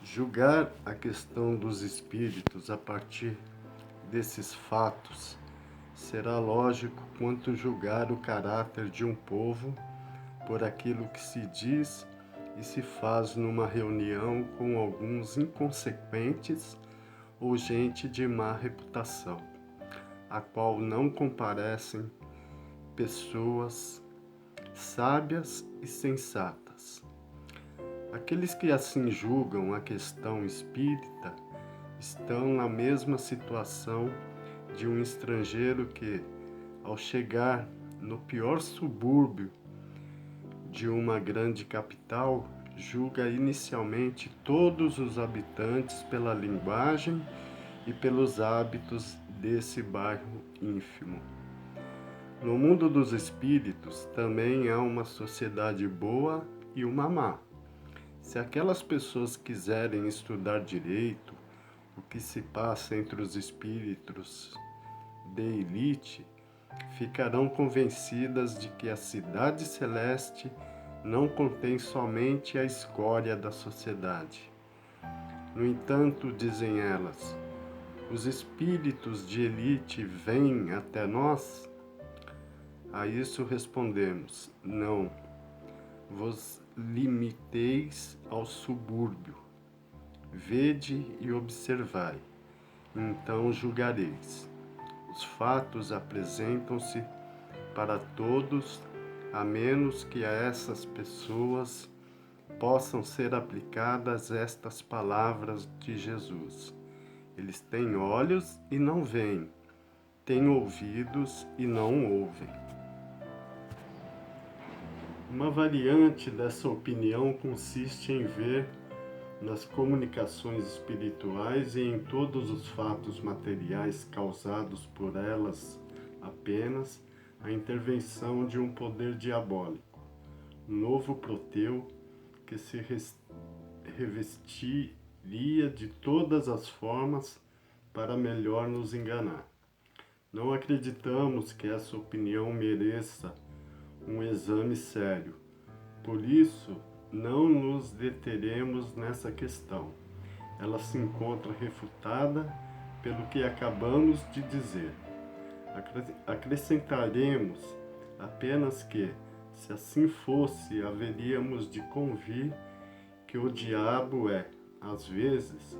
Julgar a questão dos espíritos a partir desses fatos será lógico quanto julgar o caráter de um povo por aquilo que se diz e se faz numa reunião com alguns inconsequentes ou gente de má reputação, a qual não comparecem pessoas sábias e sensatas. Aqueles que assim julgam a questão espírita estão na mesma situação de um estrangeiro que, ao chegar no pior subúrbio de uma grande capital, julga inicialmente todos os habitantes pela linguagem e pelos hábitos desse bairro ínfimo. No mundo dos espíritos também há uma sociedade boa e uma má. Se aquelas pessoas quiserem estudar direito o que se passa entre os espíritos de elite, ficarão convencidas de que a cidade celeste não contém somente a escória da sociedade. No entanto, dizem elas, os espíritos de elite vêm até nós? A isso respondemos, não. Vos limiteis ao subúrbio. Vede e observai, então julgareis. Os fatos apresentam-se para todos, a menos que a essas pessoas possam ser aplicadas estas palavras de Jesus. Eles têm olhos e não veem, têm ouvidos e não ouvem. Uma variante dessa opinião consiste em ver nas comunicações espirituais e em todos os fatos materiais causados por elas apenas a intervenção de um poder diabólico, novo Proteu, que se revestiria de todas as formas para melhor nos enganar. Não acreditamos que essa opinião mereça um exame sério. Por isso, não nos deteremos nessa questão. Ela se encontra refutada pelo que acabamos de dizer. Acrescentaremos apenas que, se assim fosse, haveríamos de convir que o diabo é, às vezes,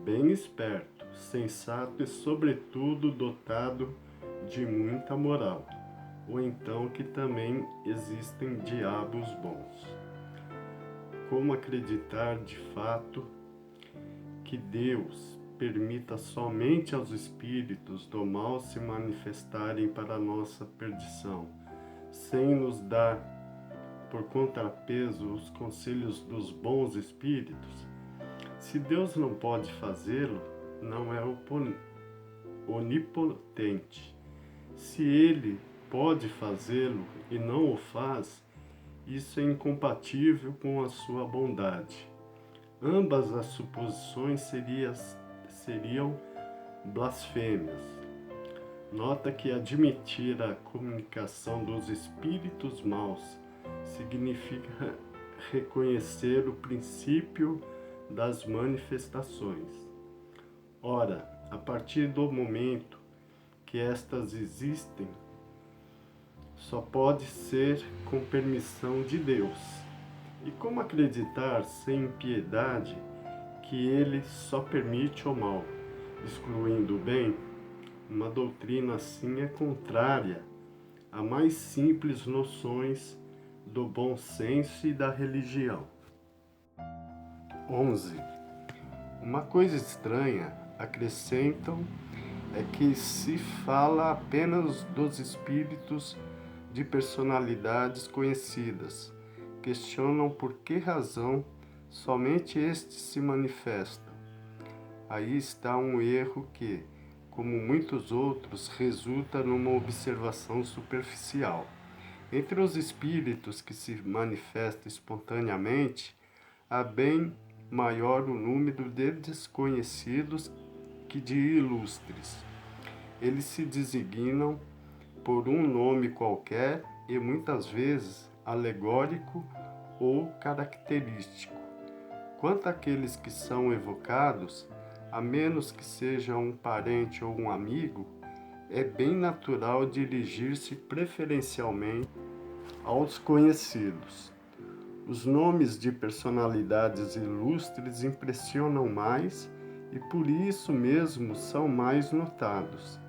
bem esperto, sensato e, sobretudo, dotado de muita moral, ou então que também existem diabos bons. Como acreditar de fato que Deus permita somente aos espíritos do mal se manifestarem para a nossa perdição, sem nos dar por contrapeso os conselhos dos bons espíritos? Se Deus não pode fazê-lo, não é onipotente. Se Ele pode fazê-lo e não o faz, isso é incompatível com a sua bondade. Ambas as suposições seriam blasfêmias. Nota que admitir a comunicação dos espíritos maus significa reconhecer o princípio das manifestações. Ora, a partir do momento que estas existem, só pode ser com permissão de Deus. E como acreditar sem piedade que Ele só permite o mal, excluindo o bem? Uma doutrina assim é contrária a mais simples noções do bom senso e da religião. 11. Uma coisa estranha, acrescentam, é que se fala apenas dos espíritos de personalidades conhecidas. Questionam por que razão somente estes se manifestam. Aí está um erro que, como muitos outros, resulta numa observação superficial. Entre os espíritos que se manifestam espontaneamente, há bem maior o número de desconhecidos que de ilustres. Eles se designam por um nome qualquer e muitas vezes alegórico ou característico, Quanto àqueles que são evocados, a menos que seja um parente ou um amigo, é bem natural dirigir-se preferencialmente aos conhecidos. Os nomes de personalidades ilustres impressionam mais e por isso mesmo são mais notados.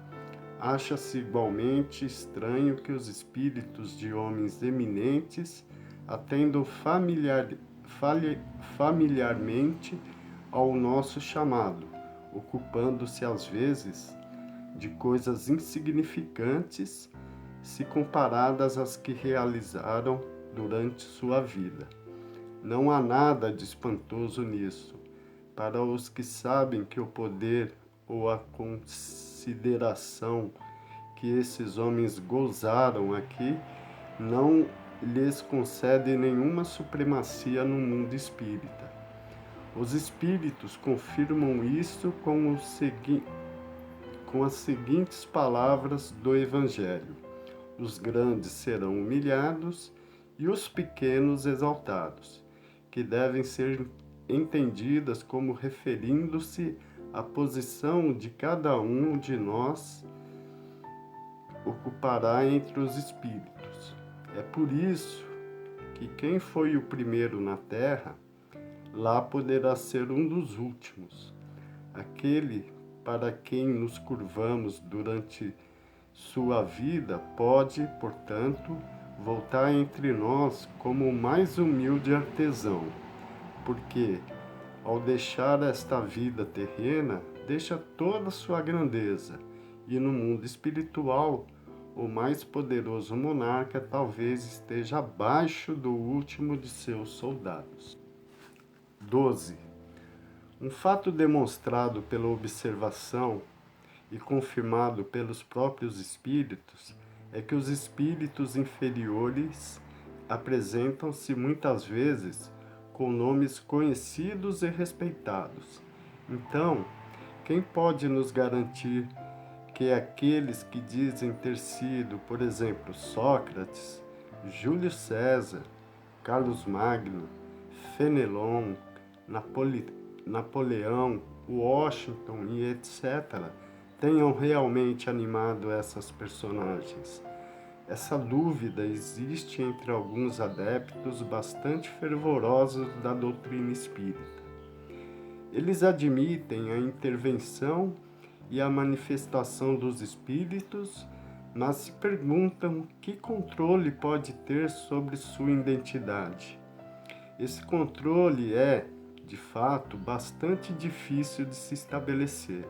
Acha-se igualmente estranho que os espíritos de homens eminentes atendam familiarmente ao nosso chamado, ocupando-se às vezes de coisas insignificantes se comparadas às que realizaram durante sua vida. Não há nada de espantoso nisso. Para os que sabem que o poder ou a consideração que esses homens gozaram aqui não lhes concede nenhuma supremacia no mundo espírita. Os espíritos confirmam isso com as seguintes palavras do Evangelho: os grandes serão humilhados e os pequenos exaltados, que devem ser entendidas como referindo-se à posição de cada um de nós ocupará entre os espíritos. É por isso que quem foi o primeiro na terra, lá poderá ser um dos últimos. Aquele para quem nos curvamos durante sua vida pode, portanto, voltar entre nós como o mais humilde artesão, porque, ao deixar esta vida terrena, deixa toda a sua grandeza, e no mundo espiritual, o mais poderoso monarca talvez esteja abaixo do último de seus soldados. 12. Um fato demonstrado pela observação e confirmado pelos próprios espíritos é que os espíritos inferiores apresentam-se muitas vezes com nomes conhecidos e respeitados. Então, quem pode nos garantir que aqueles que dizem ter sido, por exemplo, Sócrates, Júlio César, Carlos Magno, Fenelon, Napoleão, Washington e etc., tenham realmente animado essas personagens? Essa dúvida existe entre alguns adeptos bastante fervorosos da doutrina espírita. Eles admitem a intervenção e a manifestação dos espíritos, mas se perguntam que controle pode ter sobre sua identidade. Esse controle é, de fato, bastante difícil de se estabelecer.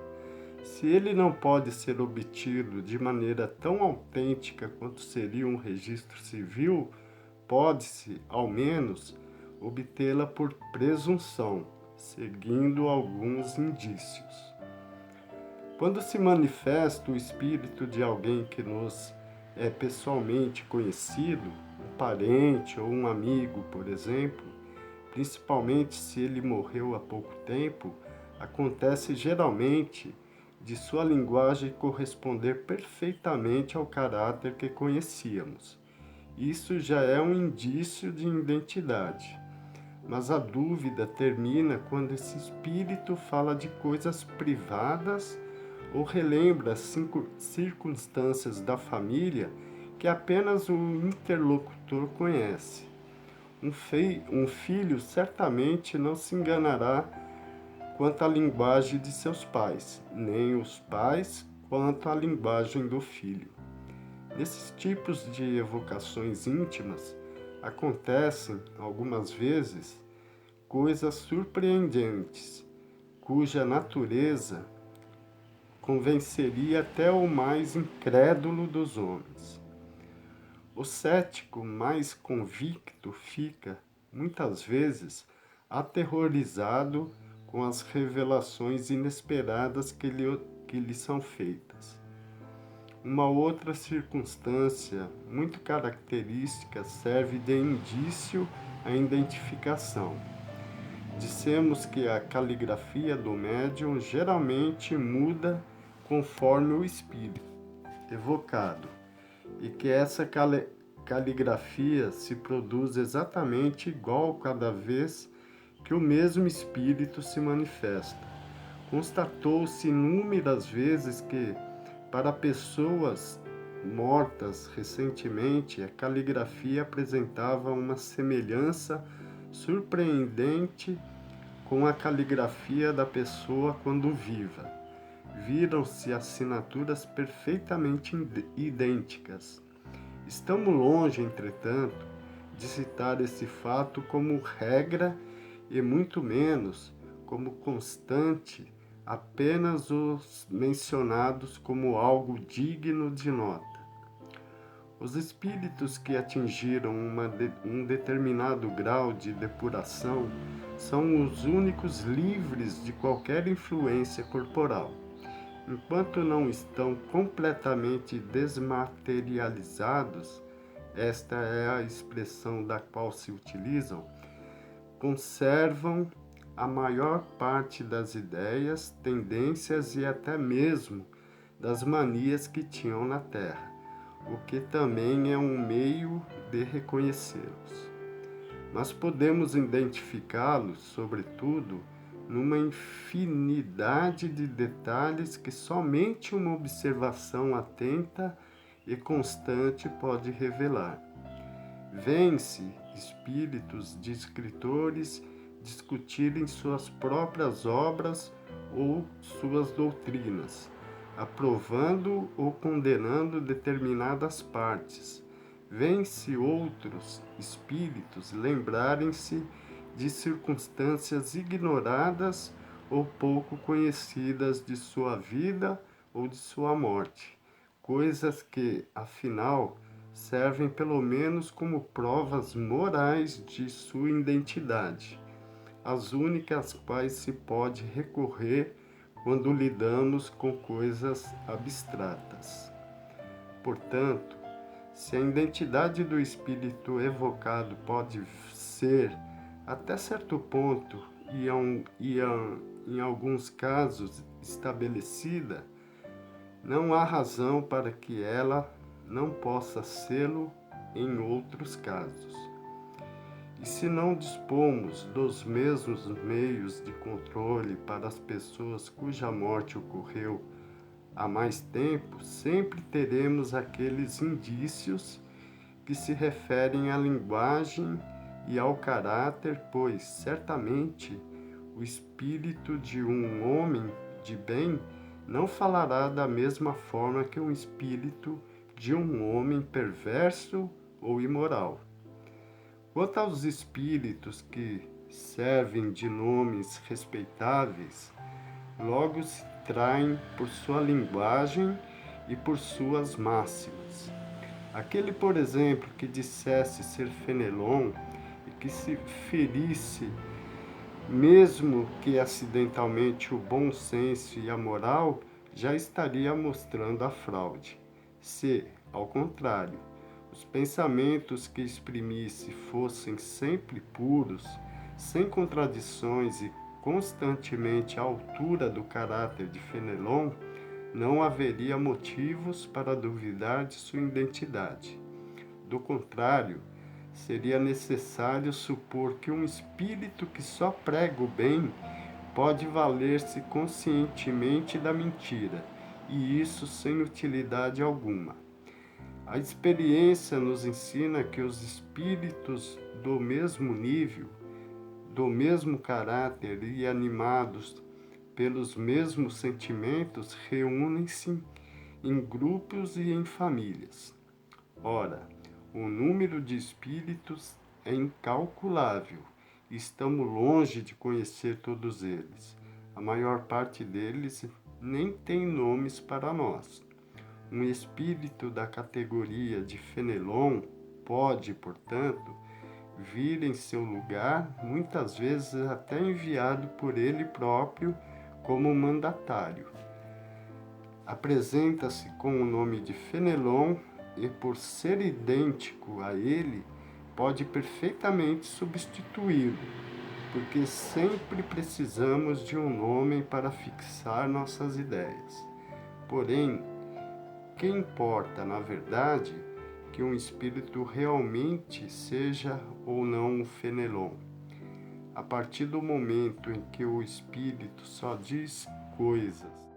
Se ele não pode ser obtido de maneira tão autêntica quanto seria um registro civil, pode-se, ao menos, obtê-la por presunção, seguindo alguns indícios. Quando se manifesta o espírito de alguém que nos é pessoalmente conhecido, um parente ou um amigo, por exemplo, principalmente se ele morreu há pouco tempo, acontece geralmente de sua linguagem corresponder perfeitamente ao caráter que conhecíamos. Isso já é um indício de identidade. Mas a dúvida termina quando esse espírito fala de coisas privadas ou relembra circunstâncias da família que apenas o interlocutor conhece. Um filho certamente não se enganará quanto à linguagem de seus pais, nem os pais quanto à linguagem do filho. Nesses tipos de evocações íntimas, acontecem, algumas vezes, coisas surpreendentes, cuja natureza convenceria até o mais incrédulo dos homens. O cético mais convicto fica, muitas vezes, aterrorizado com as revelações inesperadas que lhe são feitas. Uma outra circunstância muito característica serve de indício à identificação. Dissemos que a caligrafia do médium geralmente muda conforme o espírito evocado, e que essa caligrafia se produz exatamente igual cada vez que o mesmo espírito se manifesta. Constatou-se inúmeras vezes que, para pessoas mortas recentemente, a caligrafia apresentava uma semelhança surpreendente com a caligrafia da pessoa quando viva. Viram-se assinaturas perfeitamente idênticas. Estamos longe, entretanto, de citar esse fato como regra e muito menos como constante, apenas os mencionados como algo digno de nota. Os espíritos que atingiram um determinado grau de depuração são os únicos livres de qualquer influência corporal. Enquanto não estão completamente desmaterializados, esta é a expressão da qual se utilizam, conservam a maior parte das ideias, tendências e até mesmo das manias que tinham na Terra, o que também é um meio de reconhecê-los. Mas podemos identificá-los, sobretudo, numa infinidade de detalhes que somente uma observação atenta e constante pode revelar. Vêem-se espíritos de escritores discutirem suas próprias obras ou suas doutrinas, aprovando ou condenando determinadas partes. Vêem-se outros espíritos lembrarem-se de circunstâncias ignoradas ou pouco conhecidas de sua vida ou de sua morte, coisas que, afinal, servem pelo menos como provas morais de sua identidade, as únicas quais se pode recorrer quando lidamos com coisas abstratas. Portanto, se a identidade do espírito evocado pode ser, até certo ponto e em alguns casos estabelecida, não há razão para que ela não possa sê-lo em outros casos. E se não dispomos dos mesmos meios de controle para as pessoas cuja morte ocorreu há mais tempo, sempre teremos aqueles indícios que se referem à linguagem e ao caráter, pois, certamente, o espírito de um homem de bem não falará da mesma forma que um espírito de um homem perverso ou imoral. Quanto aos espíritos que servem de nomes respeitáveis, logo se traem por sua linguagem e por suas máximas. Aquele, por exemplo, que dissesse ser Fenelon e que se ferisse, mesmo que acidentalmente, o bom senso e a moral, já estaria mostrando a fraude. Se, ao contrário, os pensamentos que exprimisse fossem sempre puros, sem contradições e constantemente à altura do caráter de Fenelon, não haveria motivos para duvidar de sua identidade. Do contrário, seria necessário supor que um espírito que só prega o bem pode valer-se conscientemente da mentira, e isso sem utilidade alguma. A experiência nos ensina que os espíritos do mesmo nível, do mesmo caráter e animados pelos mesmos sentimentos reúnem-se em grupos e em famílias. Ora, o número de espíritos é incalculável e estamos longe de conhecer todos eles. A maior parte deles nem tem nomes para nós. Um espírito da categoria de Fenelon pode, portanto, vir em seu lugar, muitas vezes até enviado por ele próprio como mandatário. Apresenta-se com o nome de Fenelon e, por ser idêntico a ele, pode perfeitamente substituí-lo, porque sempre precisamos de um nome para fixar nossas ideias. Porém, que importa, na verdade, que um espírito realmente seja ou não um Fenelon? A partir do momento em que o espírito só diz coisas